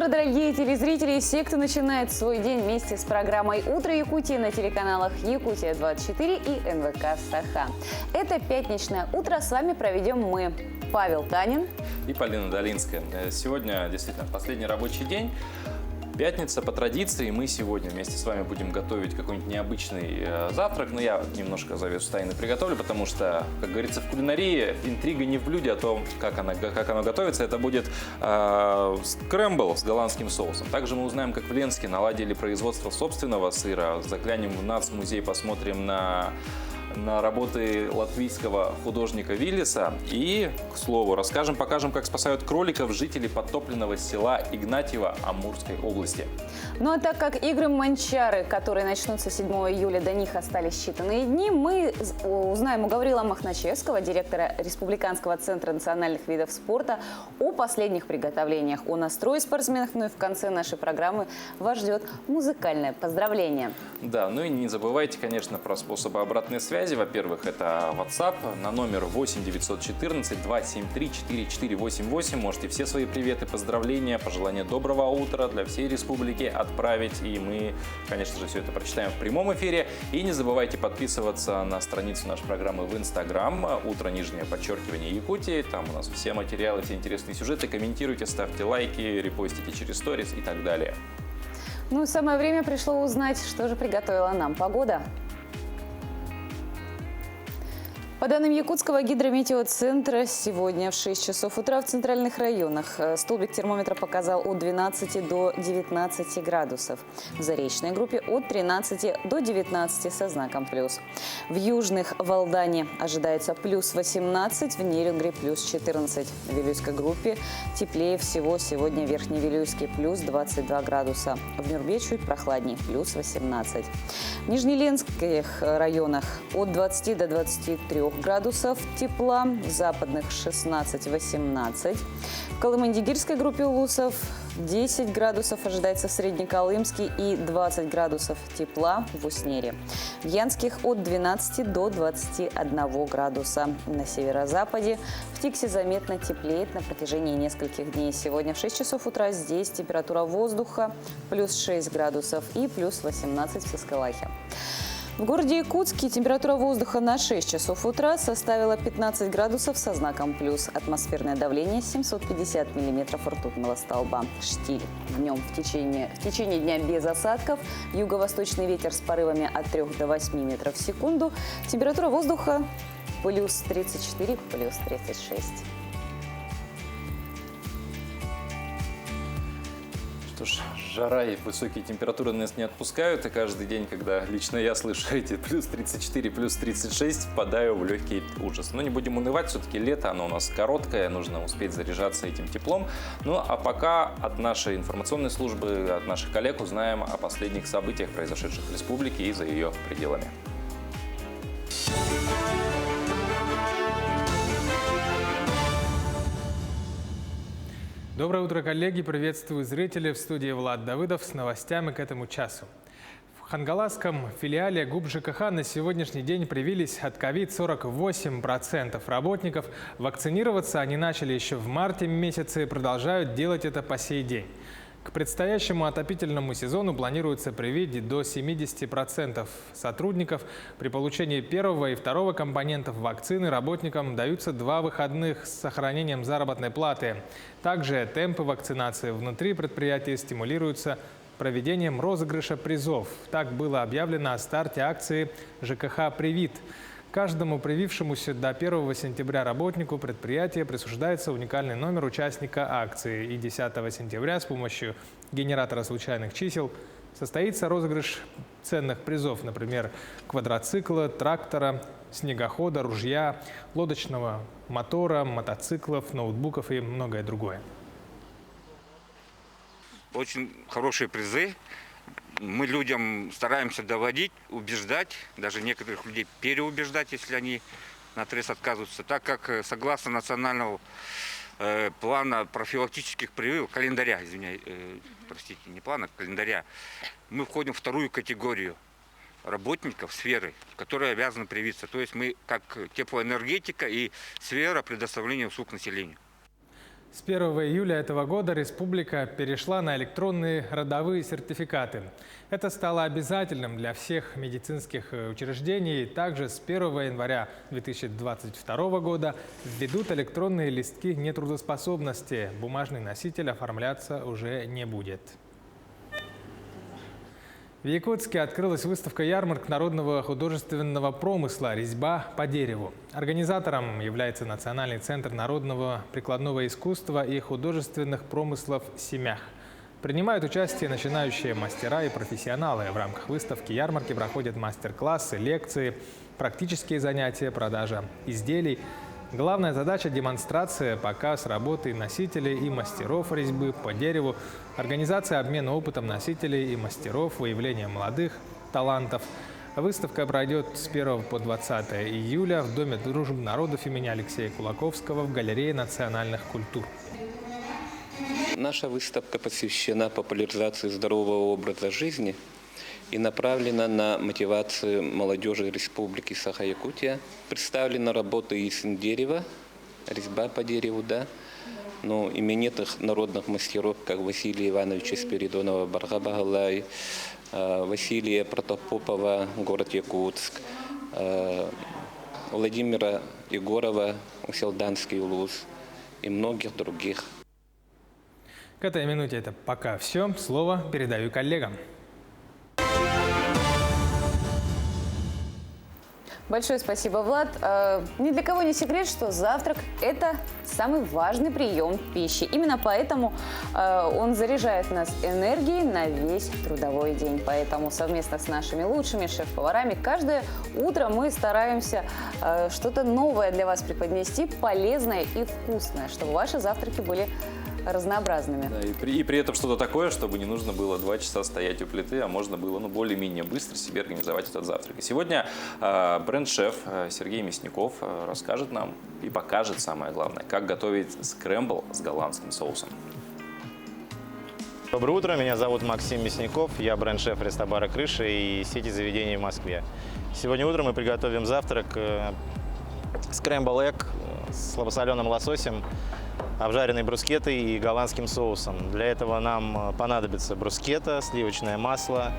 утро, дорогие телезрители! Все, кто начинает свой день вместе с программой «Утро Якутии» на телеканалах «Якутия-24» и НВК «Саха». Это пятничное утро. С вами проведем мы, Павел Танин и Полина Долинская. Сегодня действительно последний рабочий день. Пятница по традиции. Мы сегодня вместе с вами будем готовить какой-нибудь необычный завтрак. Но я немножко завесу тайны приготовлю, потому что, как говорится, в кулинарии интрига не в блюде, а то, как оно готовится. Это будет скрэмбл с голландским соусом. Также мы узнаем, как в Ленске наладили производство собственного сыра. Заглянем в нацмузей, посмотрим на работы латвийского художника Виллиса. И, к слову, покажем, как спасают кроликов жители подтопленного села Игнатьево Амурской области. Ну а так как игры Манчары, которые начнутся 7 июля, до них остались считанные дни, мы узнаем у Гаврила Махначевского, директора Республиканского центра национальных видов спорта, о последних приготовлениях, о настрое спортсменов. Ну и в конце нашей программы вас ждет музыкальное поздравление. Да, ну и не забывайте, конечно, про способы обратной связи. Во-первых, это WhatsApp на номер 8 914 273 4488. Можете все свои приветы, поздравления, пожелания доброго утра для всей республики отправить. И мы, конечно же, все это прочитаем в прямом эфире. И не забывайте подписываться на страницу нашей программы в Instagram _Якутии. Якутии. Там у нас все материалы, все интересные сюжеты. Комментируйте, ставьте лайки, репостите через сторис и так далее. Ну, самое время пришло узнать, что же приготовила нам погода. По данным Якутского гидрометеоцентра, сегодня в 6 часов утра в центральных районах столбик термометра показал от 12 до 19 градусов. В Заречной группе от 13 до 19 со знаком плюс. В южных в Алдане ожидается плюс 18, в Нерюнгри плюс 14. В Вилюйской группе теплее всего сегодня в Верхневилюйске плюс 22 градуса. В Нюрбе чуть прохладнее плюс 18. В Нижнеленских районах от 20 до 23 градусов тепла, в западных 16-18. В Колымын-Дигирской группе улусов 10 градусов ожидается в Среднеколымске и 20 градусов тепла в Уснере. В Янских от 12 до 21 градуса. На северо-западе в Тиксе заметно теплеет на протяжении нескольких дней. Сегодня в 6 часов утра здесь температура воздуха плюс 6 градусов и плюс 18 в Саскалахе. В городе Якутске температура воздуха на 6 часов утра составила 15 градусов со знаком плюс. Атмосферное давление 750 миллиметров ртутного столба. Штиль. Днем в течение дня без осадков. Юго-восточный ветер с порывами от 3 до 8 метров в секунду. Температура воздуха плюс 34, плюс 36. Что ж, жара и высокие температуры нас не отпускают, и каждый день, когда лично я слышу эти плюс 34, плюс 36, впадаю в легкий ужас. Но не будем унывать, все-таки лето, оно у нас короткое, нужно успеть заряжаться этим теплом. Ну а пока от нашей информационной службы, от наших коллег узнаем о последних событиях, произошедших в республике и за ее пределами. Доброе утро, коллеги! Приветствую зрителей в студии Влад Давыдов с новостями к этому часу. В Хангаласском филиале ГУП ЖКХ на сегодняшний день привились от ковид 48% работников. Вакцинироваться они начали еще в марте месяце и продолжают делать это по сей день. К предстоящему отопительному сезону планируется привить до 70% сотрудников. При получении первого и второго компонентов вакцины работникам даются 2 выходных с сохранением заработной платы. Также темпы вакцинации внутри предприятия стимулируются проведением розыгрыша призов. Так было объявлено о старте акции ЖКХ «Привит». Каждому привившемуся до 1 сентября работнику предприятия присуждается уникальный номер участника акции. И 10 сентября с помощью генератора случайных чисел состоится розыгрыш ценных призов, например, квадроцикла, трактора, снегохода, ружья, лодочного мотора, мотоциклов, ноутбуков и многое другое. Очень хорошие призы. Мы людям стараемся доводить, убеждать, даже некоторых людей переубеждать, если они наотрез отказываются, так как согласно национального плана профилактических прививок, календаря, простите, не плана, календаря, мы входим в вторую категорию работников сферы, которые обязаны привиться. То есть мы как теплоэнергетика и сфера предоставления услуг населению. С 1 июля этого года республика перешла на электронные родовые сертификаты. Это стало обязательным для всех медицинских учреждений. Также с 1 января 2022 года введут электронные листки нетрудоспособности. Бумажный носитель оформляться уже не будет. В Якутске открылась выставка-ярмарка народного художественного промысла «Резьба по дереву». Организатором является Национальный центр народного прикладного искусства и художественных промыслов «Семях». Принимают участие начинающие мастера и профессионалы. В рамках выставки-ярмарки проходят мастер-классы, лекции, практические занятия, продажа изделий. Главная задача – демонстрация, показ работы носителей и мастеров резьбы по дереву, организация обмена опытом носителей и мастеров, выявление молодых талантов. Выставка пройдет с 1 по 20 июля в Доме дружбы народов имени Алексея Кулаковского в Галерее национальных культур. Наша выставка посвящена популяризации здорового образа жизни и направлена на мотивацию молодежи Республики Саха-Якутия. Представлена работа из дерева, резьба по дереву, но именитых народных мастеров, как Василия Ивановича Спиридонова, Баргабагалай, Василия Протопопова, город Якутск, Владимира Егорова, Уселданский улус и многих других. К этой минуте это пока все. Слово передаю коллегам. Большое спасибо, Влад. Ни для кого не секрет, что завтрак – это самый важный прием пищи. Именно поэтому он заряжает нас энергией на весь трудовой день. Поэтому совместно с нашими лучшими шеф-поварами каждое утро мы стараемся что-то новое для вас преподнести, полезное и вкусное, чтобы ваши завтраки были разнообразными. Да, и при этом что-то такое, чтобы не нужно было 2 часа стоять у плиты, а можно было более-менее быстро себе организовать этот завтрак. И сегодня бренд-шеф Сергей Мясников расскажет нам и покажет, самое главное, как готовить скрэмбл с голландским соусом. Доброе утро, меня зовут Максим Мясников, я бренд-шеф рестобара «Крыша» и сети заведений в Москве. Сегодня утром мы приготовим завтрак скрэмбл-эгг с слабосоленым лососем, обжаренной брускетой и голландским соусом. Для этого нам понадобится брускета, сливочное масло,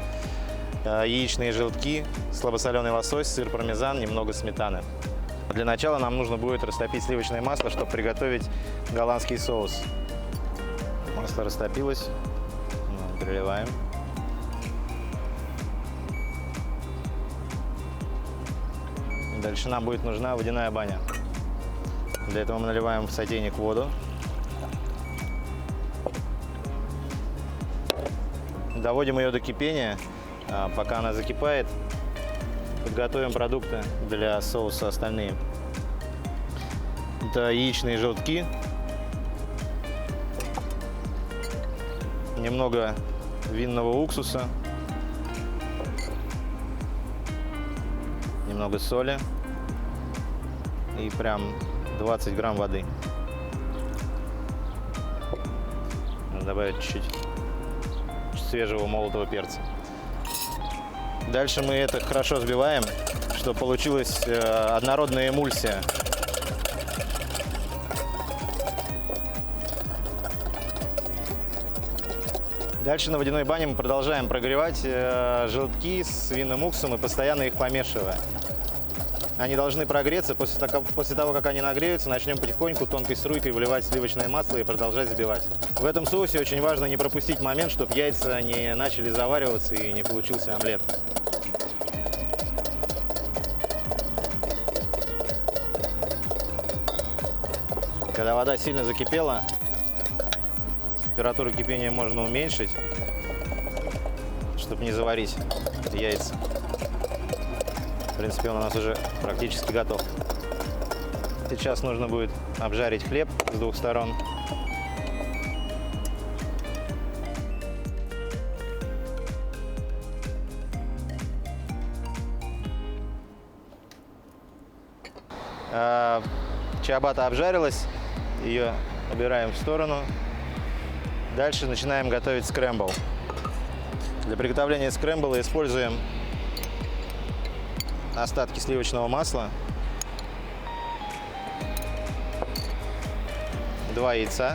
яичные желтки, слабосоленый лосось, сыр пармезан, немного сметаны. Для начала нам нужно будет растопить сливочное масло, чтобы приготовить голландский соус. Масло растопилось, переливаем. Дальше нам будет нужна водяная баня. Для этого мы наливаем в сотейник воду. Доводим ее до кипения. Пока она закипает, подготовим продукты для соуса остальные. Это яичные желтки, немного винного уксуса, немного соли и прям 20 грамм воды. Надо добавить чуть-чуть свежего молотого перца. Дальше мы это хорошо взбиваем, чтобы получилась однородная эмульсия. Дальше на водяной бане мы продолжаем прогревать желтки с винным уксусом и постоянно их помешивая. Они должны прогреться. После того, как они нагреются, начнем потихоньку тонкой струйкой выливать сливочное масло и продолжать взбивать. В этом соусе очень важно не пропустить момент, чтобы яйца не начали завариваться и не получился омлет. Когда вода сильно закипела, температуру кипения можно уменьшить, чтобы не заварить яйца. В принципе, он у нас уже практически готов. Сейчас нужно будет обжарить хлеб с 2 сторон. Чиабатта обжарилась, ее убираем в сторону. Дальше начинаем готовить скрэмбл. Для приготовления скрэмбла используем остатки сливочного масла 2 яйца.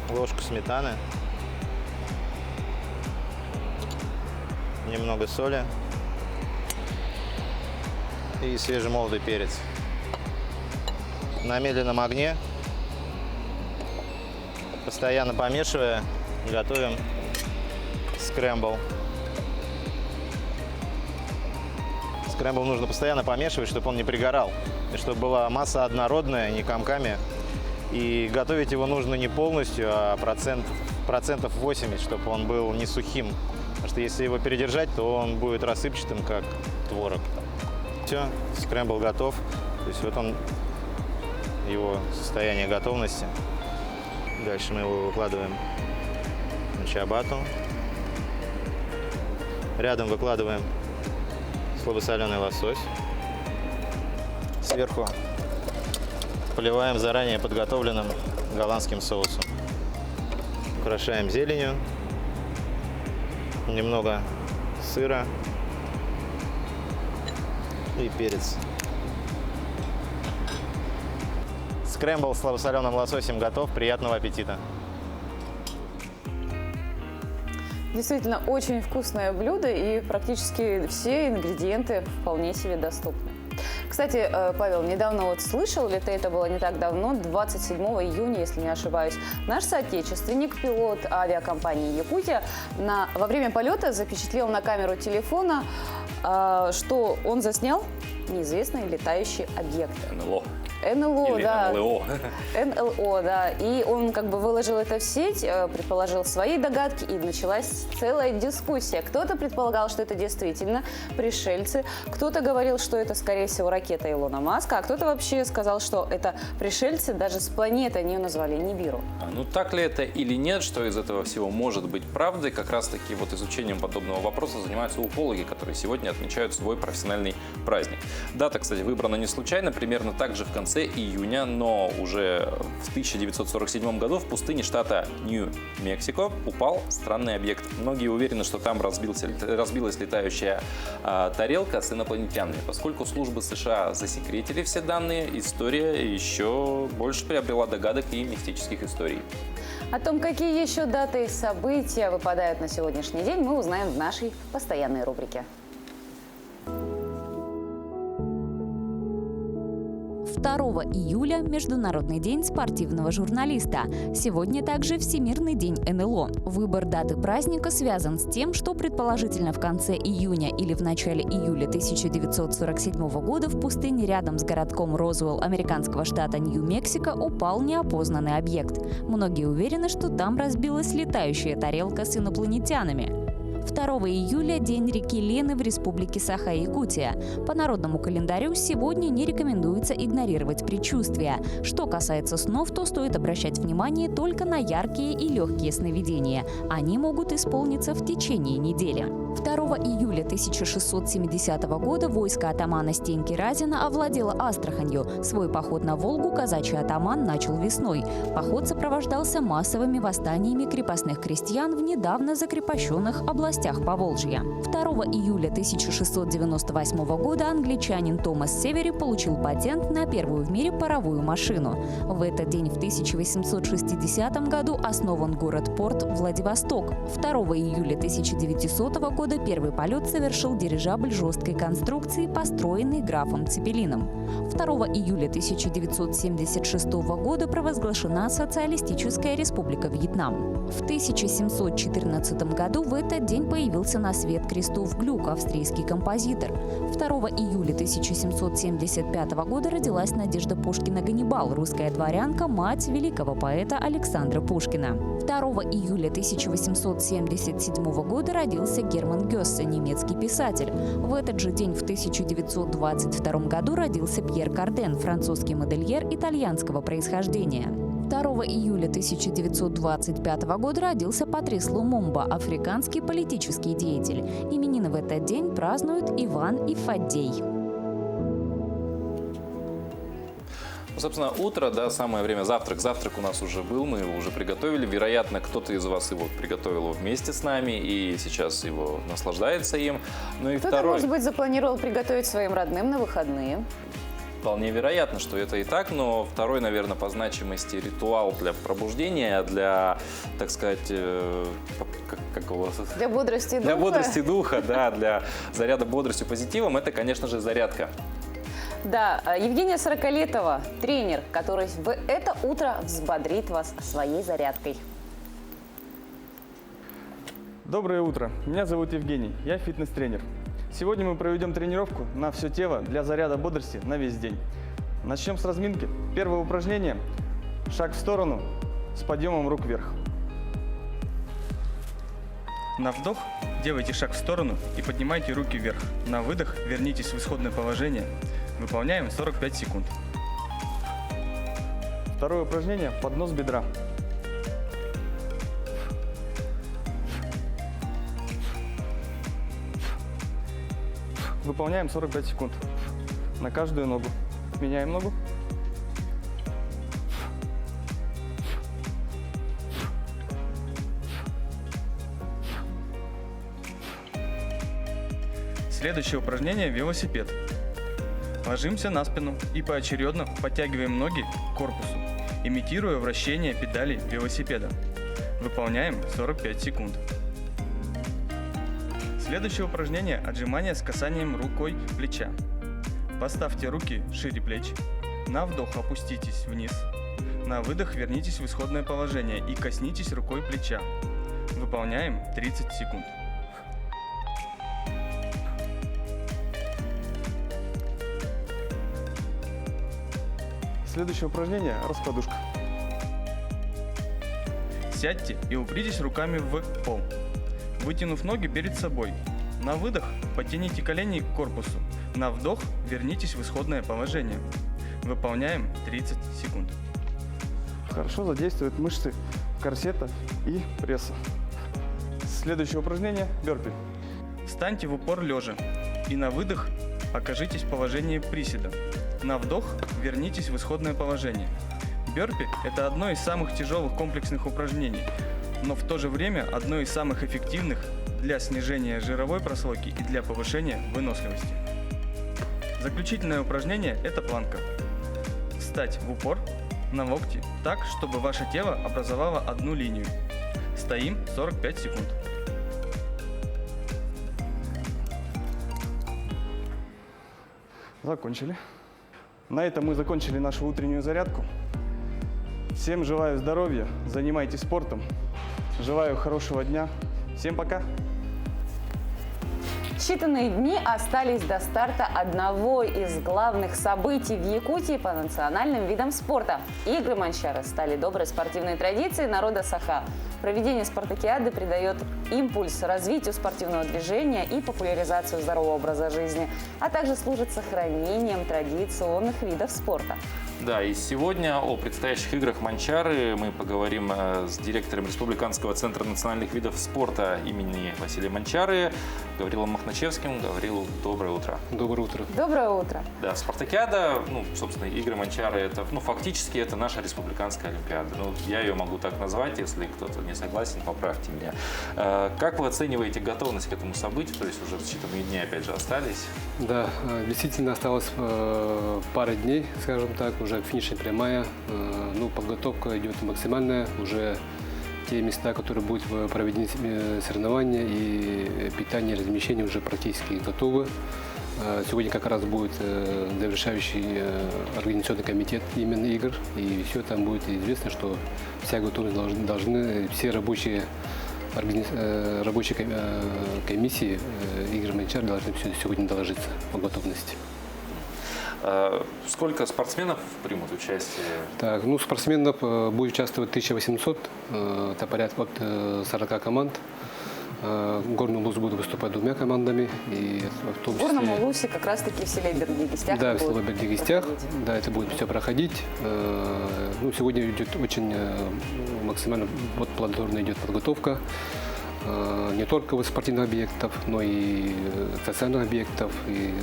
Ложку сметаны. Немного соли. И свежемолотый перец. На медленном огне, постоянно помешивая, готовим скрэмбл. Скрэмбл нужно постоянно помешивать, чтобы он не пригорал, и чтобы была масса однородная, не комками. И готовить его нужно не полностью, а процентов 80, чтобы он был не сухим. Потому что если его передержать, то он будет рассыпчатым, как творог. Все, скрэмбл готов. То есть вот он, его состояние готовности. Дальше мы его выкладываем на чиабатту. Рядом выкладываем слабосоленый лосось. Сверху поливаем заранее подготовленным голландским соусом. Украшаем зеленью. Немного сыра и перец. Скрэмбл с слабосоленым лососем готов. Приятного аппетита! Действительно, очень вкусное блюдо, и практически все ингредиенты вполне себе доступны. Кстати, Павел, недавно вот слышал, или это было не так давно, 27 июня, если не ошибаюсь, наш соотечественник, пилот авиакомпании «Якутия», во время полета запечатлел на камеру телефона, что он заснял неизвестный летающий объект. НЛО. НЛО, Или да. НЛО. НЛО, да. И он как бы выложил это в сеть, предположил свои догадки, и началась целая дискуссия. Кто-то предполагал, что это действительно пришельцы, кто-то говорил, что это, скорее всего, ракета Илона Маска, а кто-то вообще сказал, что это пришельцы даже с планеты, они ее назвали Нибиру. Ну так ли это или нет, что из этого всего может быть правдой, как раз-таки вот изучением подобного вопроса занимаются уфологи, которые сегодня отмечают свой профессиональный праздник. Дата, кстати, выбрана не случайно, примерно так же в конце июня, но уже в 1947 году в пустыне штата Нью-Мексико упал странный объект. Многие уверены, что там разбилась летающая тарелка с инопланетянами. Поскольку службы США засекретили все данные, история еще больше приобрела догадок и мистических историй. О том, какие еще даты и события выпадают на сегодняшний день, мы узнаем в нашей постоянной рубрике. 2 июля – Международный день спортивного журналиста. Сегодня также Всемирный день НЛО. Выбор даты праздника связан с тем, что предположительно в конце июня или в начале июля 1947 года в пустыне рядом с городком Розуэлл американского штата Нью-Мексико упал неопознанный объект. Многие уверены, что там разбилась летающая тарелка с инопланетянами. 2 июля – день реки Лены в республике Саха-Якутия. По народному календарю сегодня не рекомендуется игнорировать предчувствия. Что касается снов, то стоит обращать внимание только на яркие и легкие сновидения. Они могут исполниться в течение недели. 2 июля 1670 года войско атамана Стеньки Разина овладело Астраханью. Свой поход на Волгу казачий атаман начал весной. Поход сопровождался массовыми восстаниями крепостных крестьян в недавно закрепощенных областях Поволжья. 2 июля 1698 года англичанин Томас Севери получил патент на первую в мире паровую машину. В этот день в 1860 году основан город-порт Владивосток. 2 июля 1900 года первый полет совершил дирижабль жесткой конструкции, построенный графом Цепелином. 2 июля 1976 года провозглашена Социалистическая Республика Вьетнам. В 1714 году в этот день появился на свет Кристоф Глюк, австрийский композитор. 2 июля 1775 года родилась Надежда Пушкина-Ганнибал, русская дворянка, мать великого поэта Александра Пушкина. 2 июля 1877 года родился Герман Гёссе, немецкий писатель. В этот же день в 1922 году родился Пьер Карден, французский модельер итальянского происхождения. 2 июля 1925 года родился Патрис Лумумба, африканский политический деятель. Именины в этот день празднуют Иван и Фаддей. Ну, собственно, утро, да, самое время завтрак. Завтрак у нас уже был, мы его уже приготовили. Вероятно, кто-то из вас его приготовил его вместе с нами и сейчас его наслаждается им. Ну и Кто-то, второй. может быть, запланировал приготовить своим родным на выходные. Вполне вероятно, что это и так, но второй, наверное, по значимости ритуал для пробуждения, для, так сказать, как его... Для бодрости духа. Для бодрости духа, да, для заряда бодростью, позитивом, это, конечно же, зарядка. Да, Евгения Сороколетова, тренер, который в это утро взбодрит вас своей зарядкой. Доброе утро, меня зовут Евгений, я фитнес-тренер. Сегодня мы проведем тренировку на все тело для заряда бодрости на весь день. Начнем с разминки. Первое упражнение – шаг в сторону с подъемом рук вверх. На вдох делайте шаг в сторону и поднимайте руки вверх. На выдох вернитесь в исходное положение. Выполняем 45 секунд. Второе упражнение – поднос бедра. Выполняем 45 секунд на каждую ногу. Меняем ногу. Следующее упражнение – велосипед. Ложимся на спину и поочередно подтягиваем ноги к корпусу, имитируя вращение педалей велосипеда. Выполняем 45 секунд. Следующее упражнение – отжимание с касанием рукой плеча. Поставьте руки шире плеч. На вдох опуститесь вниз. На выдох вернитесь в исходное положение и коснитесь рукой плеча. Выполняем 30 секунд. Следующее упражнение – раскладушка. Сядьте и упритесь руками в пол, вытянув ноги перед собой. На выдох подтяните колени к корпусу. На вдох вернитесь в исходное положение. Выполняем 30 секунд. Хорошо задействуют мышцы корсета и пресса. Следующее упражнение – бёрпи. Встаньте в упор лежа и на выдох окажитесь в положении приседа. На вдох вернитесь в исходное положение. Бёрпи – это одно из самых тяжелых комплексных упражнений, но в то же время одно из самых эффективных для снижения жировой прослойки и для повышения выносливости. Заключительное упражнение – это планка. Встать в упор на локти так, чтобы ваше тело образовало одну линию. Стоим 45 секунд. Закончили. На этом мы закончили нашу утреннюю зарядку. Всем желаю здоровья, занимайтесь спортом. Желаю хорошего дня. Всем пока! Считанные дни остались до старта одного из главных событий в Якутии по национальным видам спорта. Игры Манчары стали доброй спортивной традицией народа Саха. Проведение спартакиады придает импульс развитию спортивного движения и популяризацию здорового образа жизни, а также служит сохранением традиционных видов спорта. Да, и сегодня о предстоящих играх Манчары мы поговорим с директором Республиканского центра национальных видов спорта имени Василия Манчары Гаврилом Махначевским. Гаврил, доброе утро. Доброе утро. Доброе утро. Да, спартакиада, собственно, игры Манчары, это, фактически это наша республиканская олимпиада. Я ее могу так назвать, если кто-то не согласен, поправьте меня. Как вы оцениваете готовность к этому событию? То есть уже считанные дни, опять же, остались? Да, действительно осталось пара дней, скажем так, уже финишная прямая. Подготовка идет максимальная, уже те места, которые будут проведены соревнования и питание, размещение уже практически готовы. Сегодня как раз будет завершающий организационный комитет именно игр, и все там будет известно, что вся готовность должны все рабочие комиссии игр Манчар должны все сегодня доложиться по готовности. Сколько спортсменов примут участие? Так, спортсменов будет участвовать 1800, это порядка от 40 команд. Горный Улус будет выступать двумя командами. И в том числе... В Горном Улусе как раз-таки в селе Бердигистях. Да, в селе Бердигистях. Да, это будет все проходить. Сегодня идет очень максимально плодотворно идет подготовка. не только вот спортивных объектов, но и социальных объектов, и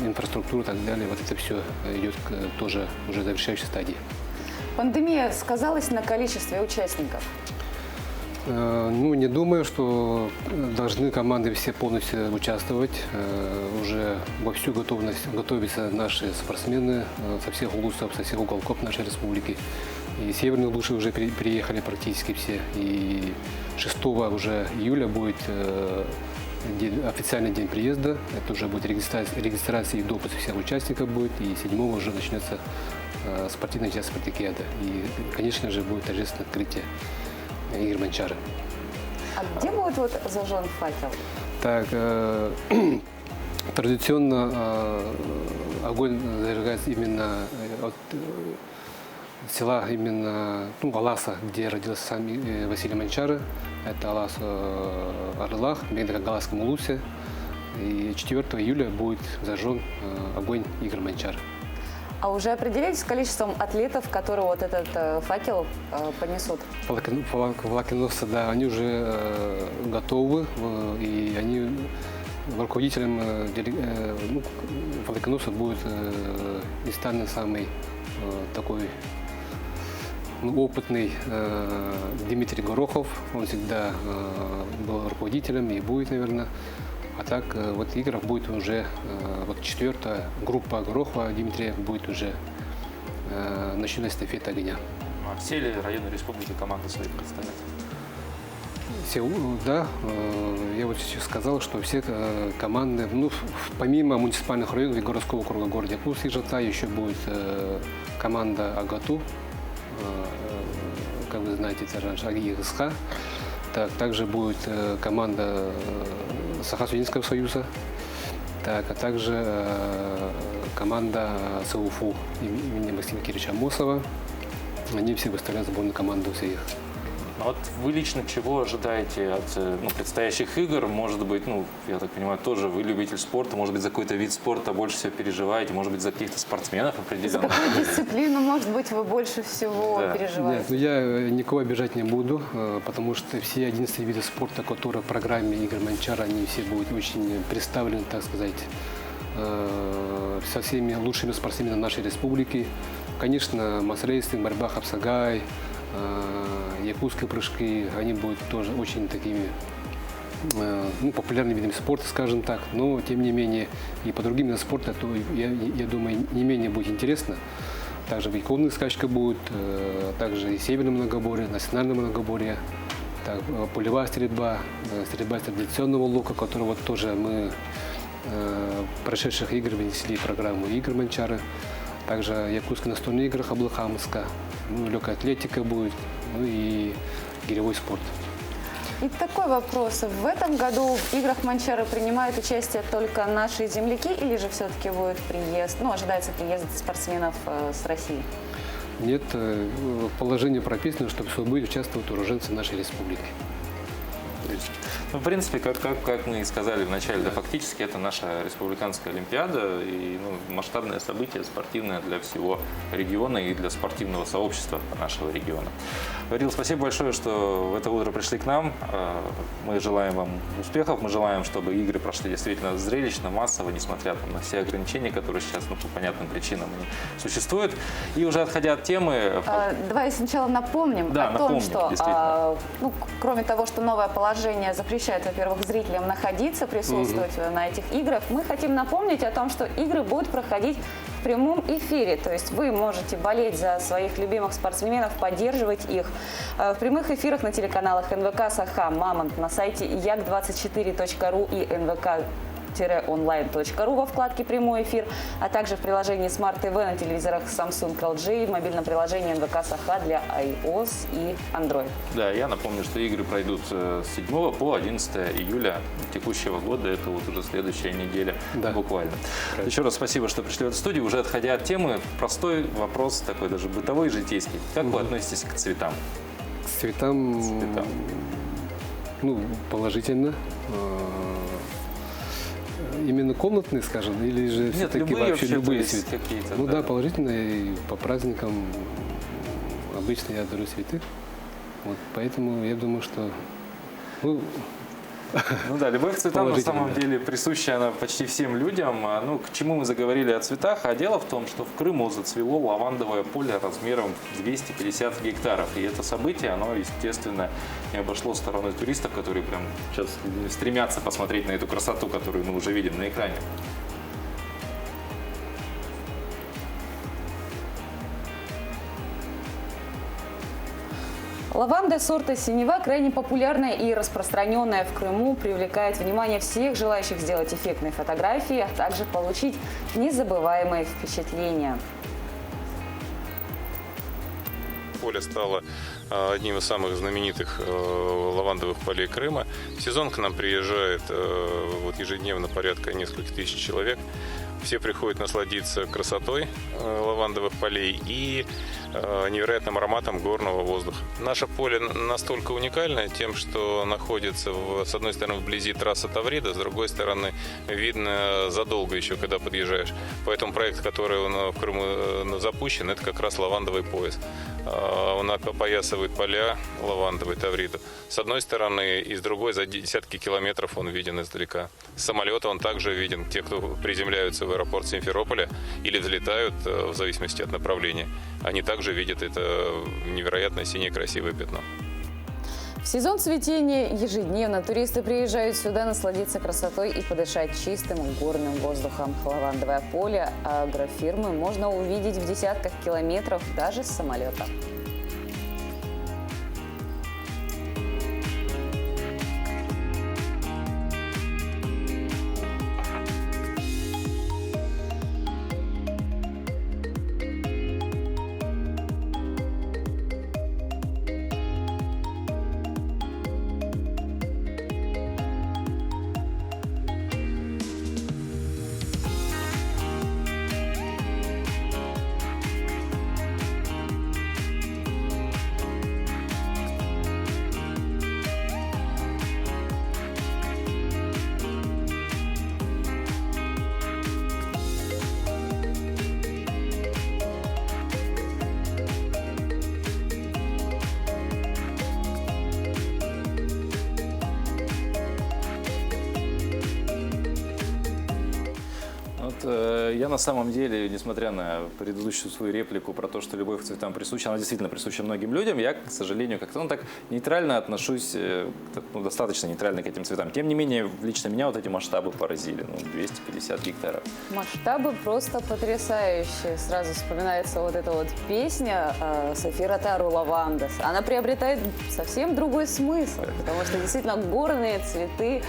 инфраструктуры и так далее. Вот это все идет тоже уже завершающей стадии. Пандемия сказалась на количестве участников? Ну, не думаю, что должны команды все полностью участвовать. Уже во всю готовность готовятся наши спортсмены со всех улусов, со всех уголков нашей республики. И северные лучшие уже приехали практически все. И 6 уже июля будет официальный день приезда. Это уже будет регистрация и допуск всех участников будет. И 7 уже начнется спортивная часть спартакиады. И, конечно же, будет торжественное открытие игр Манчары. А где будет вот зажжен факел? Так, традиционно огонь зажигается именно от села, именно Аласа, где родился сам Василий Манчары. Это Алас Орлах, в Галасском улусе. И 4 июля будет зажжен огонь игр Манчары. А уже определились с количеством атлетов, которые вот этот факел понесут? Флаконосцы, да, они уже готовы, и они руководителем флаконосца будет иностранный самый такой опытный Дмитрий Горохов. Он всегда был руководителем и будет, наверное. А так вот играх будет уже вот 4-я группа Горохова Дмитрия будет уже начинать эстафета огня. А все ли районы республики команды свои представляют? Все, да, я вот сейчас сказал, что все команды, помимо муниципальных районов и городского округа города Якутск и Жата, еще будет команда Агату, как вы знаете, это раньше АГИХСХ. Также будет команда Сахалинского союза, а также команда СУФУ имени Максима Кирича Амосова. Они все выставляют сборную команду всех. А вот вы лично чего ожидаете от предстоящих игр? Может быть, я так понимаю, тоже вы любитель спорта, может быть, за какой-то вид спорта больше всего переживаете, может быть, за каких-то спортсменов За определенных? какую дисциплину, может быть, вы больше всего переживаете? Нет, я никого обижать не буду, потому что все 11 видов спорта, которые в программе игр Манчары, они все будут очень представлены, так сказать, со всеми лучшими спортсменами нашей республики. Конечно, масс-рейсинг, борьба хапсагай, якутские прыжки, они будут тоже очень такими популярными видами спорта, скажем так. Но, тем не менее, и по другим видам спорта, то, я думаю, не менее будет интересно. Также вейковная скачка будет, также и северное многоборье, национальное многоборье, пулевая стрельба, стрельба из традиционного лука, которую вот тоже мы прошедших игр внесли в программу игр Манчары. Также якутские настольные игры Хаблахамска, легкая атлетика будет, и гиревой спорт. И такой вопрос. В этом году в играх Манчары принимают участие только наши земляки или же все-таки будет приезд, ожидается приезд спортсменов с России? Нет, в положении прописано, что все будет участвовать уроженцы нашей республики. В принципе, как мы и сказали в начале, да, фактически это наша республиканская олимпиада и масштабное событие спортивное для всего региона и для спортивного сообщества нашего региона. Варил, спасибо большое, что в это утро пришли к нам. Мы желаем вам успехов, мы желаем, чтобы игры прошли действительно зрелищно, массово, несмотря на все ограничения, которые сейчас по понятным причинам существуют. И уже отходя от темы... Давай сначала напомним о том, что кроме того, что новое положение запрещает, во-первых, зрителям находиться, присутствовать на этих играх, мы хотим напомнить о том, что игры будут проходить в прямом эфире. То есть вы можете болеть за своих любимых спортсменов, поддерживать их в прямых эфирах на телеканалах НВК Саха, Мамонт, на сайте як24.ру и nvk-online.ru во вкладке «Прямой эфир», а также в приложении Smart TV на телевизорах Samsung LG, в мобильном приложении НВК Саха для iOS и Android. Да, я напомню, что игры пройдут с 7 по 11 июля текущего года. Это вот уже следующая неделя буквально. Правильно. Еще раз спасибо, что пришли в эту студию. Уже отходя от темы, простой вопрос, такой даже бытовой, житейский. Как вы относитесь к цветам? К цветам, положительно. Именно комнатные, скажем, или же все-таки вообще любые цветы? Да, положительные, по праздникам обычно я дарю цветы. Вот, поэтому я думаю, что Ну да, любовь к цветам на самом Положительно. деле присуща она почти всем людям. Ну, к чему мы заговорили о цветах? А дело в том, что в Крыму зацвело лавандовое поле размером 250 гектаров. И это событие, оно, естественно, не обошло стороной туристов, которые прям сейчас стремятся посмотреть на эту красоту, которую мы уже видим на экране. Лаванда сорта синева крайне популярная и распространенная в Крыму, привлекает внимание всех желающих сделать эффектные фотографии, а также получить незабываемые впечатления. Поле стало одним из самых знаменитых лавандовых полей Крыма. В сезон к нам приезжает вот ежедневно порядка нескольких тысяч человек. Все приходят насладиться красотой лавандовых полей и невероятным ароматом горного воздуха. Наше поле настолько уникальное тем, что находится, с одной стороны, вблизи трассы Таврида, с другой стороны, видно задолго еще, когда подъезжаешь. Поэтому проект, который в Крыму запущен, это как раз лавандовый пояс. Он опоясывает поля лавандовой Тавриду. С одной стороны и с другой за десятки километров он виден издалека. С самолета он также виден. Те, кто приземляются в аэропорт Симферополя или взлетают, в зависимости от направления, они также видят это невероятное синее красивое пятно. В сезон цветения ежедневно туристы приезжают сюда насладиться красотой и подышать чистым горным воздухом. Лавандовое поле агрофирмы можно увидеть в десятках километров даже с самолета. Я на самом деле, несмотря на предыдущую свою реплику про то, что любовь к цветам присуща, она действительно присуща многим людям, я, к сожалению, как-то так нейтрально отношусь, достаточно нейтрально к этим цветам. Тем не менее, лично меня вот эти масштабы поразили, 250 гектаров. Масштабы просто потрясающие. Сразу вспоминается вот эта вот песня «Софира Тару Лавандас». Она приобретает совсем другой смысл, потому что действительно горные цветы.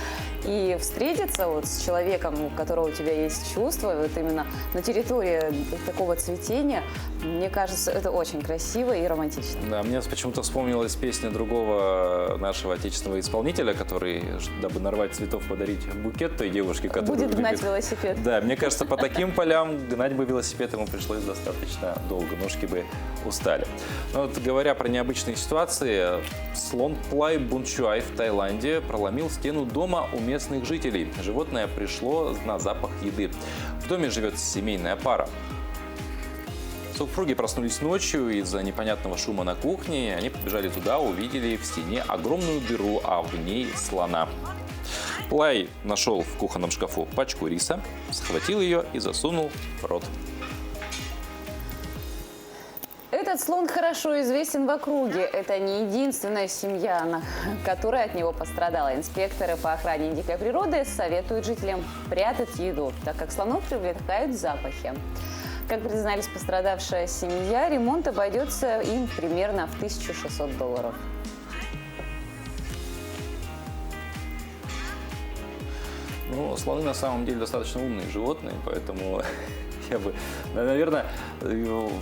И встретиться вот с человеком, у которого у тебя есть чувства, вот именно на территории такого цветения, мне кажется, это очень красиво и романтично. Да, мне почему-то вспомнилась песня другого нашего отечественного исполнителя, который, дабы нарвать цветов, подарить букет той девушке, которая будет гнать велосипед. Да, мне кажется, по таким полям гнать бы велосипед ему пришлось достаточно долго, ножки бы устали. Но вот, говоря про необычные ситуации, слон Плай Бунчуай в Таиланде проломил стену дома у местных жителей. Животное пришло на запах еды. В доме живет семейная пара. Супруги проснулись ночью из-за непонятного шума на кухне. Они побежали туда, увидели в стене огромную дыру, а в ней слона. Плай нашел в кухонном шкафу пачку риса, схватил ее и засунул в рот. Этот слон хорошо известен в округе. Это не единственная семья, которая от него пострадала. Инспекторы по охране дикой природы советуют жителям прятать еду, так как слонов привлекают запахи. Как признались пострадавшая семья, ремонт обойдется им примерно в $1600. Ну, слоны на самом деле достаточно умные животные, поэтому я бы, наверное,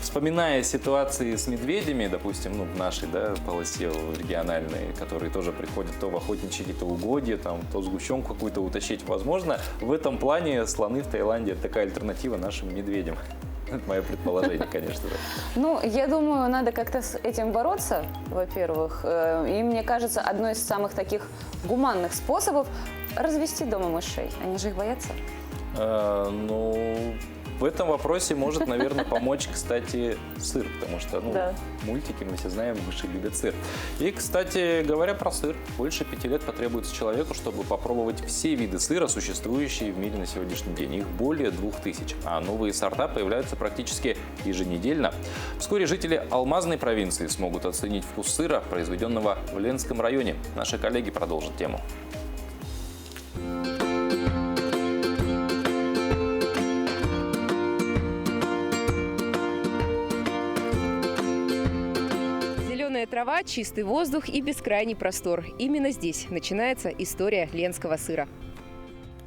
вспоминая ситуации с медведями, допустим, в нашей полосе региональной, которые тоже приходят то в охотничьи какие-то угодья, то сгущенку какую-то утащить, возможно, в этом плане слоны в Таиланде – это такая альтернатива нашим медведям. Это мое предположение, конечно. Я думаю, надо как-то с этим бороться, во-первых. И мне кажется, одно из самых таких гуманных способов – развести дома мышей. Они же их боятся. В этом вопросе может, наверное, помочь, кстати, сыр, потому что, мультики, мы все знаем, мыши любят сыр. И, кстати говоря, про сыр. Больше 5 лет потребуется человеку, чтобы попробовать все виды сыра, существующие в мире на сегодняшний день. Их более 2000, а новые сорта появляются практически еженедельно. Вскоре жители Алмазной провинции смогут оценить вкус сыра, произведенного в Ленском районе. Наши коллеги продолжат тему. Зеленая трава, чистый воздух и бескрайний простор. Именно здесь начинается история ленского сыра.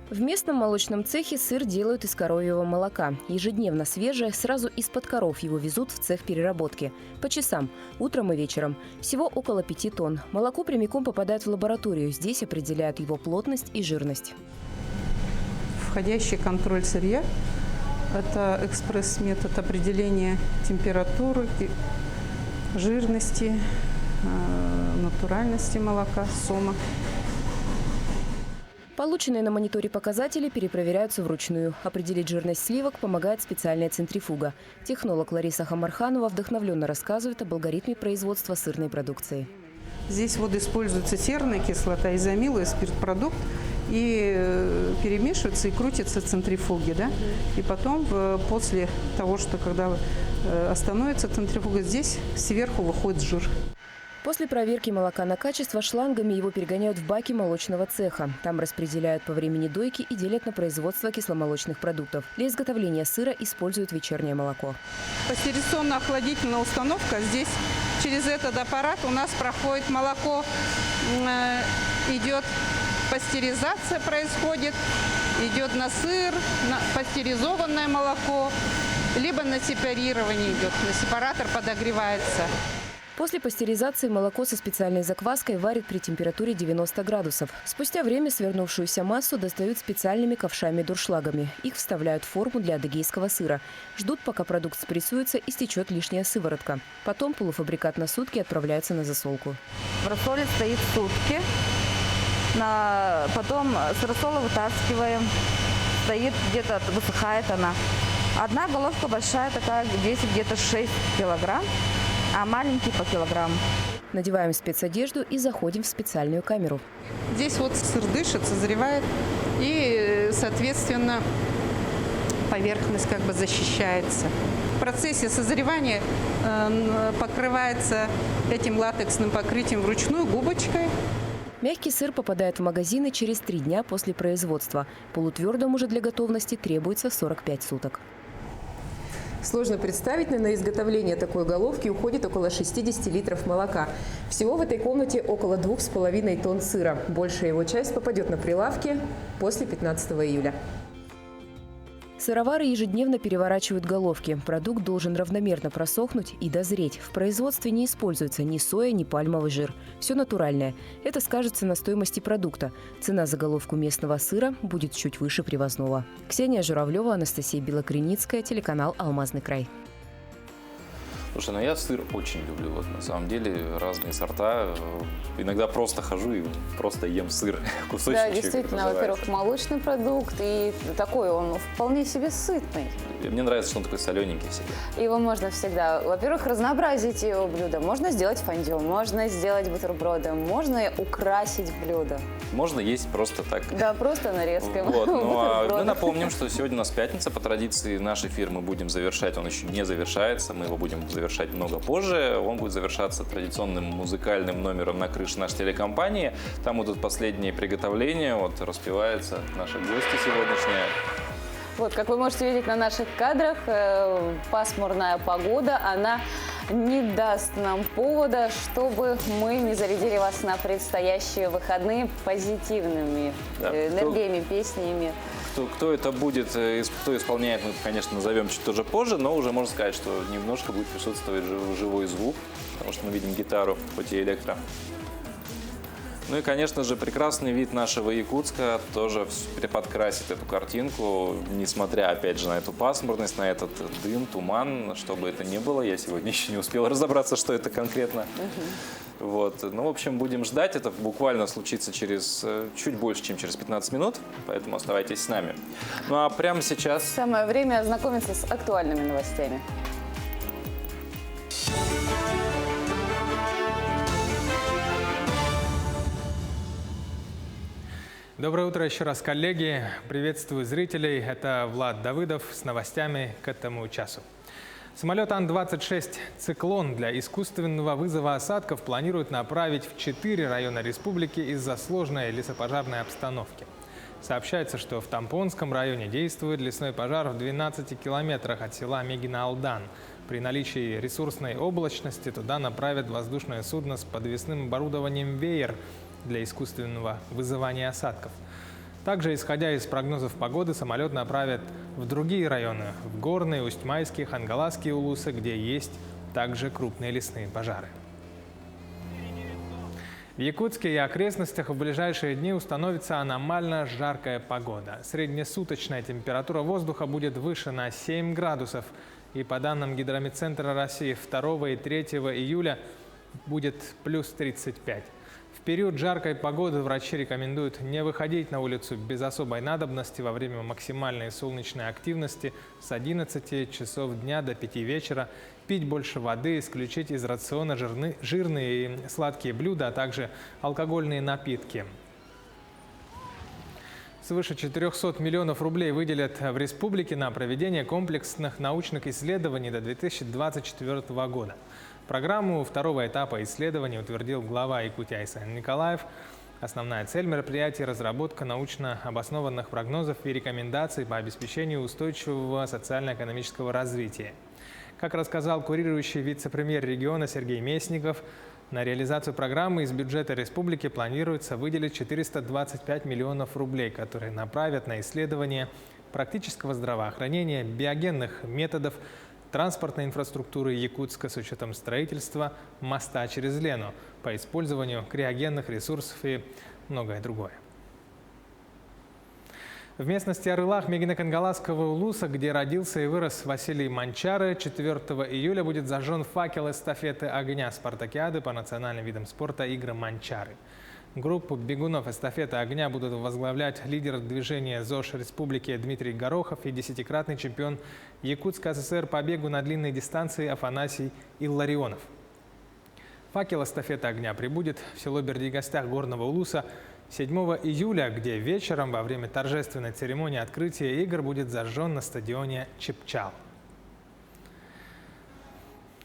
В местном молочном цехе сыр делают из коровьего молока. Ежедневно свежее, сразу из-под коров его везут в цех переработки. По часам, утром и вечером. Всего около 5 тонн. Молоко прямиком попадает в лабораторию. Здесь определяют его плотность и жирность. Входящий контроль сырья – это экспресс-метод определения температуры, жирности, натуральности молока, сома. Полученные на мониторе показатели перепроверяются вручную. Определить жирность сливок помогает специальная центрифуга. Технолог Лариса Хамарханова вдохновленно рассказывает об алгоритме производства сырной продукции. Здесь вот используется серная кислота, изомил и спиртпродукт. И перемешивается и крутится в центрифуге. Да? И потом, после того, что когда остановится центрифуга, здесь сверху выходит жир. После проверки молока на качество шлангами его перегоняют в баки молочного цеха. Там распределяют по времени дойки и делят на производство кисломолочных продуктов. Для изготовления сыра используют вечернее молоко. Пастеризационно-охладительная установка. Здесь через этот аппарат у нас проходит молоко, идет пастеризация происходит, идет на сыр, на пастеризованное молоко, либо на сепарирование идет, на сепаратор подогревается. После пастеризации молоко со специальной закваской варят при температуре 90 градусов. Спустя время свернувшуюся массу достают специальными ковшами-дуршлагами. Их вставляют в форму для адыгейского сыра. Ждут, пока продукт спрессуется и стечет лишняя сыворотка. Потом полуфабрикат на сутки отправляется на засолку. В рассоле стоит сутки. Потом с рассола вытаскиваем. Стоит где-то, высыхает она. Одна головка большая такая, весит где-то 6 килограмм. А маленький по килограмму. Надеваем спецодежду и заходим в специальную камеру. Здесь вот сыр дышит, созревает и, соответственно, поверхность как бы защищается. В процессе созревания покрывается этим латексным покрытием вручную губочкой. Мягкий сыр попадает в магазины через 3 дня после производства. Полутвердому же для готовности требуется 45 суток. Сложно представить, но на изготовление такой головки уходит около 60 литров молока. Всего в этой комнате около 2,5 тонн сыра. Большая его часть попадет на прилавки после 15 июля. Сыровары ежедневно переворачивают головки. Продукт должен равномерно просохнуть и дозреть. В производстве не используется ни соя, ни пальмовый жир. Все натуральное. Это скажется на стоимости продукта. Цена за головку местного сыра будет чуть выше привозного. Ксения Журавлева, Анастасия Белокреницкая, телеканал «Алмазный край». Слушай, ну я сыр очень люблю. Вот на самом деле разные сорта. Иногда просто хожу и просто ем сыр. Кусочек. Да, действительно, во-первых, молочный продукт, и такой он вполне себе сытный. И мне нравится, что он такой солененький всегда. Его можно всегда, во-первых, разнообразить его блюдо. Можно сделать фондю, можно сделать бутерброды, можно украсить блюдо. Можно есть просто так. Да, просто нарезкой. Вот. Ну, а мы напомним, что сегодня у нас пятница. По традиции наш эфир мы будем завершать. Он еще не завершается. Мы его будем завершать много позже. Он будет завершаться традиционным музыкальным номером на крыше нашей телекомпании. Там идут последние приготовления. Вот распевается наша гостья сегодняшняя. Вот, как вы можете видеть на наших кадрах, пасмурная погода, она не даст нам повода, чтобы мы не зарядили вас на предстоящие выходные позитивными энергиями, песнями. Кто это будет, кто исполняет, мы, конечно, назовем чуть тоже позже, но уже можно сказать, что немножко будет присутствовать живой звук, потому что мы видим гитару, хоть и электро. Ну и, конечно же, прекрасный вид нашего Якутска тоже подкрасит эту картинку, несмотря, опять же, на эту пасмурность, на этот дым, туман, что бы это ни было. Я сегодня еще не успел разобраться, что это конкретно. Вот. Ну, в общем, будем ждать. Это буквально случится через чуть больше, чем через 15 минут. Поэтому оставайтесь с нами. Ну а прямо сейчас... Самое время ознакомиться с актуальными новостями. Доброе утро еще раз, коллеги. Приветствую зрителей. Это Влад Давыдов с новостями к этому часу. Самолет Ан-26 «Циклон» для искусственного вызова осадков планируют направить в 4 района республики из-за сложной лесопожарной обстановки. Сообщается, что в Тампонском районе действует лесной пожар в 12 километрах от села Мегина-Алдан. При наличии ресурсной облачности туда направят воздушное судно с подвесным оборудованием «Веер» для искусственного вызывания осадков. Также, исходя из прогнозов погоды, самолет направят в другие районы – в Горные, Усть-Майские, Хангаласские улусы, где есть также крупные лесные пожары. В Якутске и окрестностях в ближайшие дни установится аномально жаркая погода. Среднесуточная температура воздуха будет выше на 7 градусов. И по данным Гидрометцентра России 2 и 3 июля будет плюс 35. В период жаркой погоды врачи рекомендуют не выходить на улицу без особой надобности во время максимальной солнечной активности с 11 часов дня до 5 вечера, пить больше воды, исключить из рациона жирные и сладкие блюда, а также алкогольные напитки. Свыше 400 миллионов рублей выделят в республике на проведение комплексных научных исследований до 2024 года. Программу второго этапа исследований утвердил глава Якутии Айсан Николаев. Основная цель мероприятия – разработка научно обоснованных прогнозов и рекомендаций по обеспечению устойчивого социально-экономического развития. Как рассказал курирующий вице-премьер региона Сергей Местников, на реализацию программы из бюджета республики планируется выделить 425 миллионов рублей, которые направят на исследование практического здравоохранения, биогенных методов, транспортной инфраструктуры Якутска с учетом строительства моста через Лену, по использованию криогенных ресурсов и многое другое. В местности Арылах Мегина-Кангаласского улуса, где родился и вырос Василий Манчары, 4 июля будет зажжен факел эстафеты огня спартакиады по национальным видам спорта «Игры Манчары». Группу бегунов эстафеты огня будут возглавлять лидер движения ЗОЖ Республики Дмитрий Горохов и 10-кратный чемпион Якутской ССР по бегу на длинной дистанции Афанасий Илларионов. Факел эстафеты огня прибудет в село Бердигостях Горного улуса 7 июля, где вечером во время торжественной церемонии открытия игр будет зажжен на стадионе Чепчал.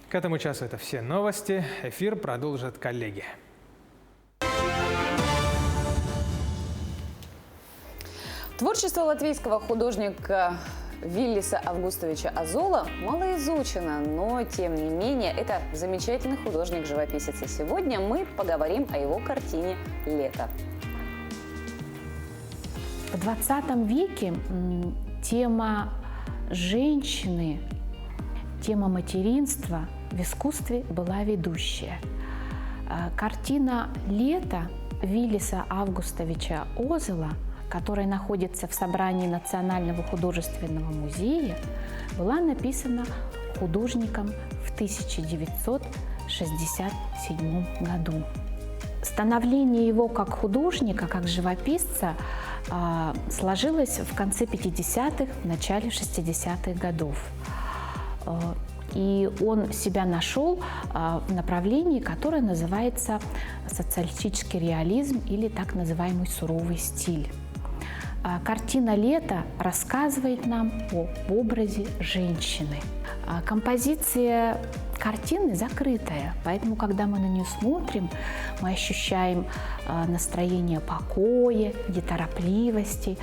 К этому часу это все новости. Эфир продолжат коллеги. Творчество латвийского художника Виллиса Августовича Озола мало изучено, но, тем не менее, это замечательный художник-живописец. И сегодня мы поговорим о его картине «Лето». В 20 веке тема женщины, тема материнства в искусстве была ведущая. Картина «Лето» Виллиса Августовича Озола, которая находится в собрании Национального художественного музея, была написана художником в 1967 году. Становление его как художника, как живописца сложилось в конце 50-х, в начале 60-х годов. И он себя нашел в направлении, которое называется социалистический реализм или так называемый суровый стиль. Картина «Лето» рассказывает нам об образе женщины. Композиция картины закрытая, поэтому, когда мы на нее смотрим, мы ощущаем настроение покоя, неторопливости.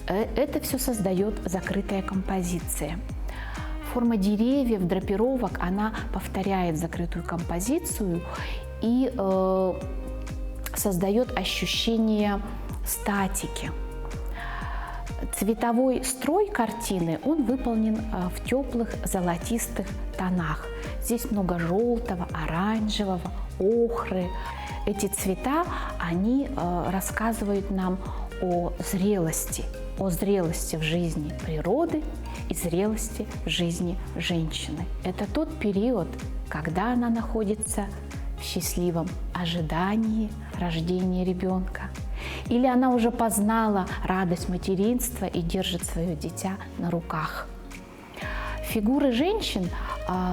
Это все создает закрытая композиция. Форма деревьев, драпировок, она повторяет закрытую композицию и создает ощущение статики. Цветовой строй картины, он выполнен в теплых золотистых тонах. Здесь много желтого, оранжевого, охры. Эти цвета, они рассказывают нам о зрелости в жизни природы и зрелости в жизни женщины. Это тот период, когда она находится в в счастливом ожидании рождения ребенка. Или она уже познала радость материнства и держит свое дитя на руках. Фигуры женщин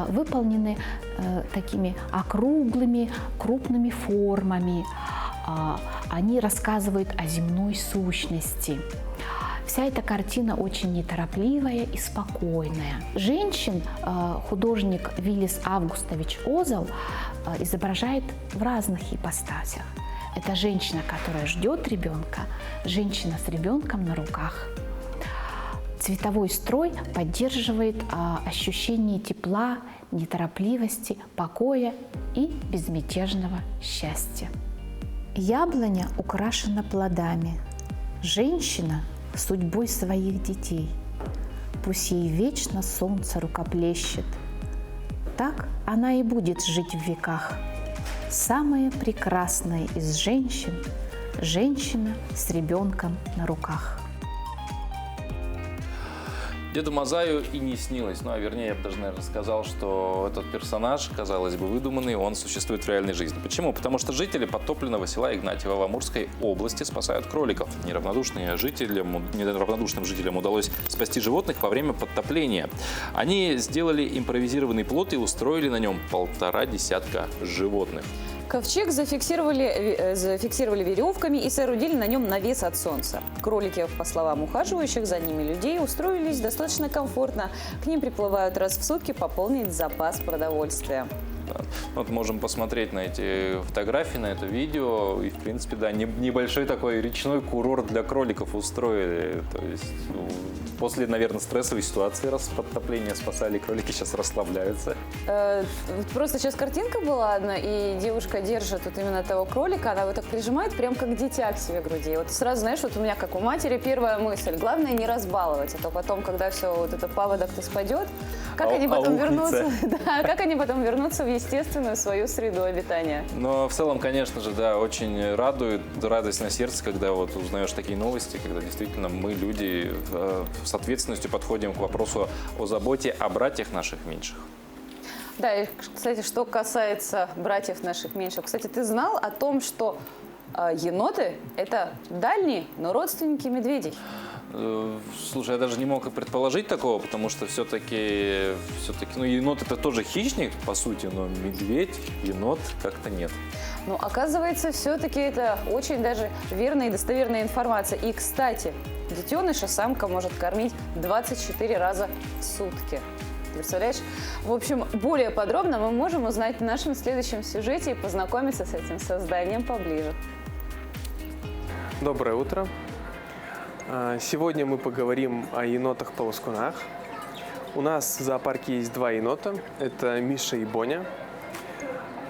выполнены такими округлыми, крупными формами. Они рассказывают о земной сущности. Вся эта картина очень неторопливая и спокойная. Женщин художник Виллис Августович Озел изображает в разных ипостасях. Это женщина, которая ждет ребенка, женщина с ребенком на руках. Цветовой строй поддерживает ощущение тепла, неторопливости, покоя и безмятежного счастья. Яблоня украшена плодами. Женщина – судьбой своих детей. Пусть ей вечно солнце рукоплещет. Так она и будет жить в веках. Самая прекрасная из женщин – женщина с ребенком на руках. Деду Мазаю и не снилось. Ну, а вернее, я бы даже, наверное, сказал, что этот персонаж, казалось бы, выдуманный, он существует в реальной жизни. Почему? Потому что жители подтопленного села Игнатьево в Амурской области спасают кроликов. Неравнодушным жителям удалось спасти животных во время подтопления. Они сделали импровизированный плот и устроили на нем 1,5 десятка животных. Ковчег зафиксировали веревками и соорудили на нем навес от солнца. Кролики, по словам ухаживающих за ними людей, устроились достаточно комфортно. К ним приплывают раз в сутки пополнить запас продовольствия. Вот можем посмотреть на эти фотографии, на это видео. И, в принципе, да, небольшой такой речной курорт для кроликов устроили. То есть после, наверное, стрессовой ситуации, раз подтопления спасали, кролики сейчас расслабляются. Просто сейчас картинка была одна, и девушка держит вот именно того кролика, она его так прижимает, прям как дитя к себе груди. Вот сразу, знаешь, вот у меня, как у матери, первая мысль. Главное не разбаловать, а то потом, когда все, вот это паводок-то спадет, как они потом вернутся, да, как они потом вернутся в естественную свою среду обитания. Но в целом, конечно же, да, очень радует, радость на сердце, когда вот узнаешь такие новости, когда действительно мы, люди, с ответственностью подходим к вопросу о заботе о братьях наших меньших. Да, и, кстати, что касается братьев наших меньших. Кстати, ты знал о том, что еноты – это дальние, но родственники медведей? Слушай, я даже не мог и предположить такого, потому что все-таки, ну, енот это тоже хищник, по сути, но медведь, енот как-то нет. Ну, оказывается, все-таки это очень даже верная и достоверная информация. И, кстати, детеныша самка может кормить 24 раза в сутки. Представляешь? В общем, более подробно мы можем узнать в нашем следующем сюжете и познакомиться с этим созданием поближе. Доброе утро. Сегодня мы поговорим о енотах-полоскунах. У нас в зоопарке есть два енота. Это Миша и Боня.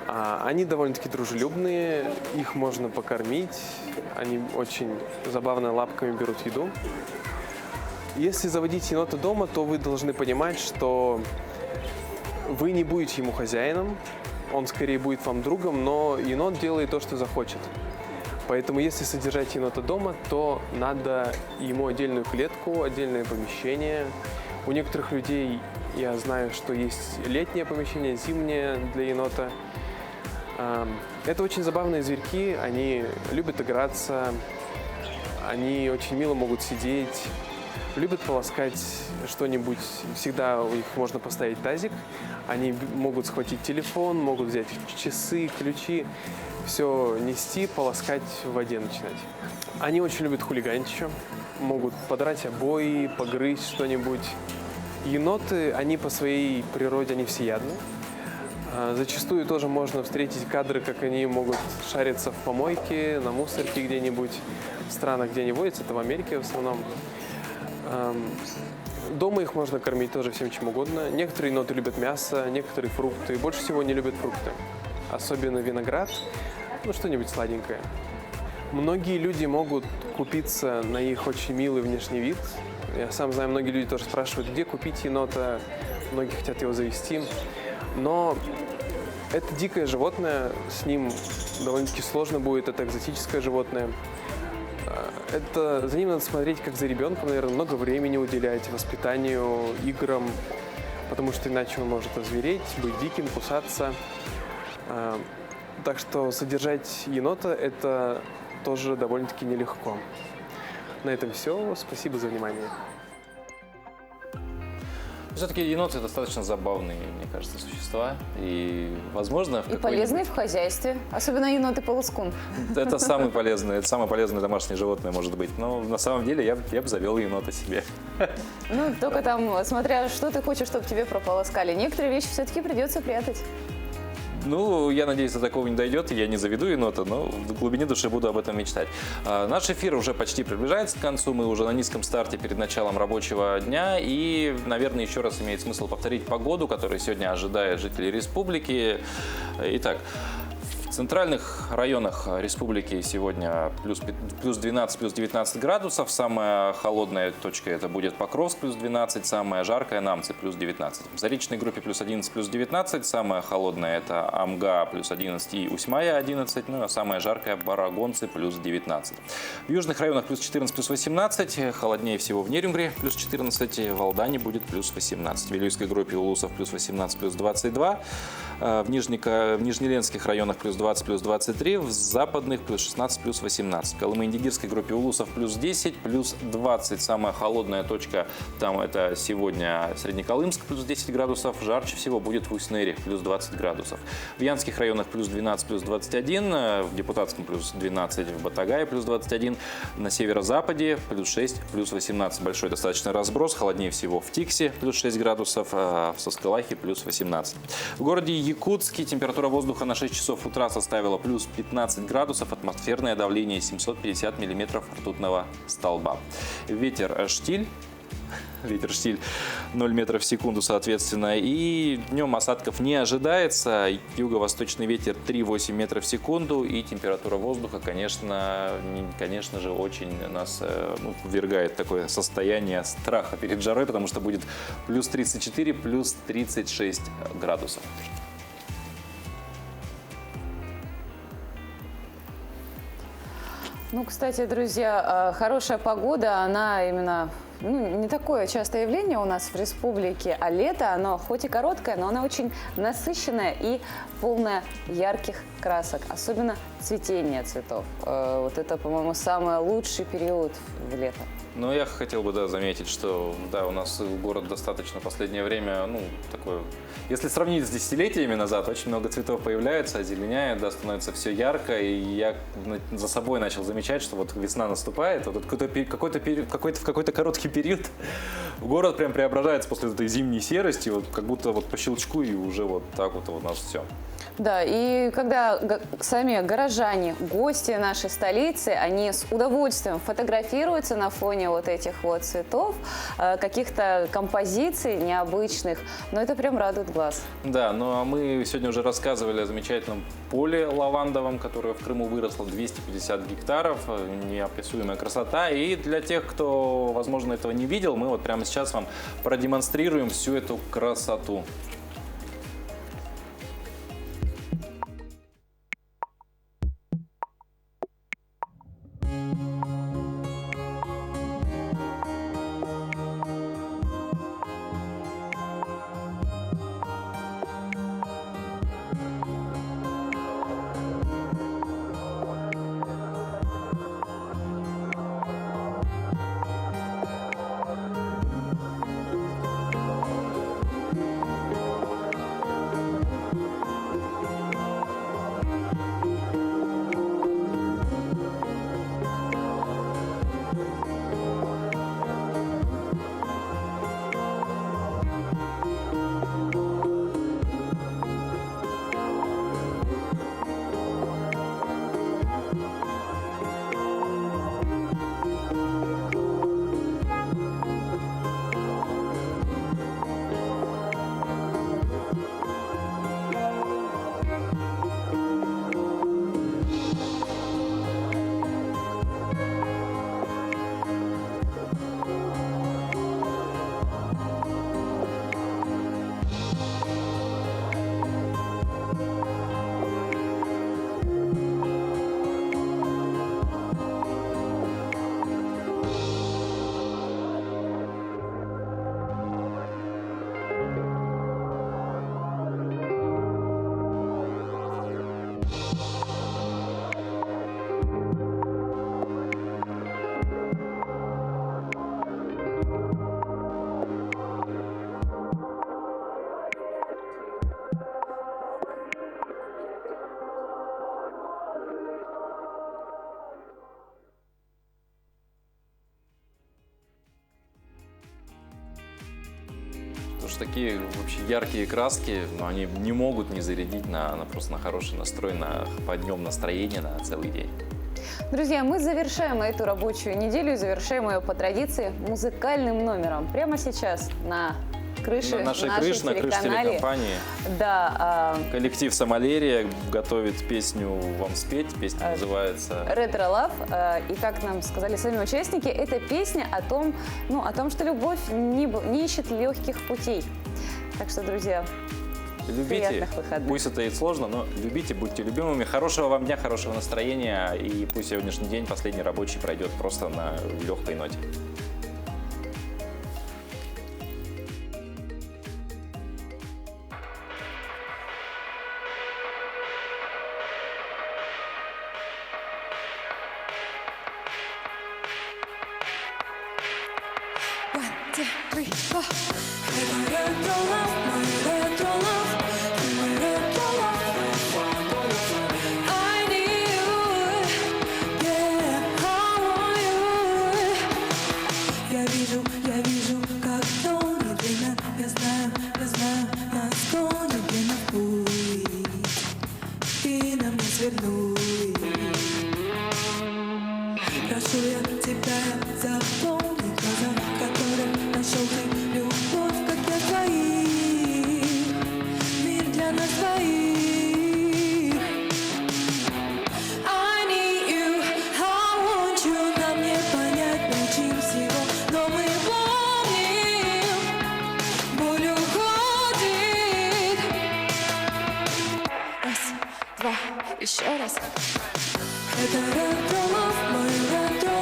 Они довольно-таки дружелюбные, их можно покормить. Они очень забавно лапками берут еду. Если заводить енота дома, то вы должны понимать, что вы не будете ему хозяином. Он скорее будет вам другом, но енот делает то, что захочет. Поэтому, если содержать енота дома, то надо ему отдельную клетку, отдельное помещение. У некоторых людей, я знаю, что есть летнее помещение, зимнее для енота. Это очень забавные зверьки, они любят играться, они очень мило могут сидеть, любят полоскать что-нибудь. Всегда у них можно поставить тазик, они могут схватить телефон, могут взять часы, ключи. Все нести, полоскать в воде начинать. Они очень любят хулиганить еще, могут подрать обои, погрызть что-нибудь. Еноты, они по своей природе, они всеядны. Зачастую тоже можно встретить кадры, как они могут шариться в помойке, на мусорке где-нибудь, в странах, где они водятся, это в Америке в основном. Дома их можно кормить тоже всем чем угодно. Некоторые еноты любят мясо, некоторые фрукты. Больше всего не любят фрукты. Особенно виноград, ну что-нибудь сладенькое. Многие люди могут купиться на их очень милый внешний вид. Я сам знаю, многие люди тоже спрашивают, где купить енота, многие хотят его завести. Но это дикое животное, с ним довольно-таки сложно будет, это экзотическое животное. За ним надо смотреть как за ребенком, наверное, много времени уделять воспитанию, играм, потому что иначе он может озвереть, быть диким, кусаться. Так что содержать енота – это тоже довольно-таки нелегко. На этом все. Спасибо за внимание. Все-таки еноты достаточно забавные, мне кажется, существа. И, возможно, И полезные в хозяйстве. Особенно еноты-полоскун. это самое полезное домашнее животное может быть. Но на самом деле я бы завел енота себе. Ну, только там, смотря что ты хочешь, чтобы тебе прополоскали. Некоторые вещи все-таки придется прятать. Ну, я надеюсь, до такого не дойдет, и я не заведу енота, но в глубине души буду об этом мечтать. Наш эфир уже почти приближается к концу, мы уже на низком старте перед началом рабочего дня, и, наверное, еще раз имеет смысл повторить погоду, которая сегодня ожидает жителей республики. Итак, в центральных районах республики сегодня плюс 12, плюс 19 градусов. Самая холодная точка это будет Покровск, плюс 12. Самая жаркая Намцы, плюс 19. В Заречной группе плюс 11, плюс 19. Самая холодная это Амга, плюс 11 и Усьмая, 11. Ну а самая жаркая Барагонцы, плюс 19. В южных районах плюс 14, плюс 18. Холоднее всего в Нерюнгре, плюс 14. В Алдане будет плюс 18. В Вилюйской группе Улусов плюс 18, плюс 22. В Нижнеленских районах плюс 20, плюс 23, в западных плюс 16, плюс 18. В Колымо-Индигирской группе Улусов плюс 10, плюс 20. Самая холодная точка там это сегодня Среднеколымск, плюс 10 градусов. Жарче всего будет в Усть-Нэре, плюс 20 градусов. В Янских районах плюс 12, плюс 21. В Депутатском плюс 12, в Батагае плюс 21. На северо-западе плюс 6, плюс 18. Большой достаточно разброс. Холоднее всего в Тиксе, плюс 6 градусов. А в Саскалахе плюс 18. В городе Якутске температура воздуха на 6 часов утра составила плюс 15 градусов, атмосферное давление 750 миллиметров ртутного столба. Ветер штиль 0 метров в секунду, соответственно. И днем осадков не ожидается. Юго-восточный ветер 3,8 метров в секунду. И температура воздуха, конечно же, очень нас ввергает в такое состояние страха перед жарой, потому что будет плюс 34, плюс 36 градусов. Ну, кстати, друзья, хорошая погода, она именно не такое частое явление у нас в республике, а лето, оно хоть и короткое, но оно очень насыщенное и полное ярких красок, особенно цветение цветов. Вот это, по-моему, самый лучший период в лето. Но я хотел бы заметить, что у нас город достаточно в последнее время, такое, если сравнить с десятилетиями назад, очень много цветов появляется, озеленяет, становится все ярко, и я за собой начал замечать, что вот весна наступает, вот в какой-то короткий период город прям преображается после этой зимней серости, вот как будто вот по щелчку и уже вот так вот у нас все. Да, и когда сами горожане, гости нашей столицы, они с удовольствием фотографируются на фоне вот этих вот цветов, каких-то композиций необычных, но это прям радует глаз. Да, ну а мы сегодня уже рассказывали о замечательном поле лавандовом, которое в Крыму выросло 250 гектаров, неописуемая красота. И для тех, кто, возможно, этого не видел, мы вот прямо сейчас вам продемонстрируем всю эту красоту. Потому что такие вообще яркие краски, но они не могут не зарядить просто на хороший настрой, на подъем настроения на целый день. Друзья, мы завершаем эту рабочую неделю и завершаем ее по традиции музыкальным номером. Прямо сейчас на крыше на нашей нашей крыше, на крыше телекомпании. Да. Коллектив «Самалерия» готовит песню вам спеть. Песня называется «Retro Love». И как нам сказали сами участники, это песня о том, что любовь не ищет легких путей. Так что, друзья, любите, приятных выходных. Пусть это и сложно, но любите, будьте любимыми. Хорошего вам дня, хорошего настроения. И пусть сегодняшний день, последний рабочий, пройдет просто на легкой ноте. Я вижу, как тонет время. Я знаю, насколько время путь, и нам не свернуть. Прошу я тебя, запомни глаза, в которых нашел ты любовь, как для твоих, мир для нас двоих. I need you, I want you, нам не понять причин всего, но мы помним, боль уходит. Раз, два, еще раз. Это ретро-лав, мой ретро.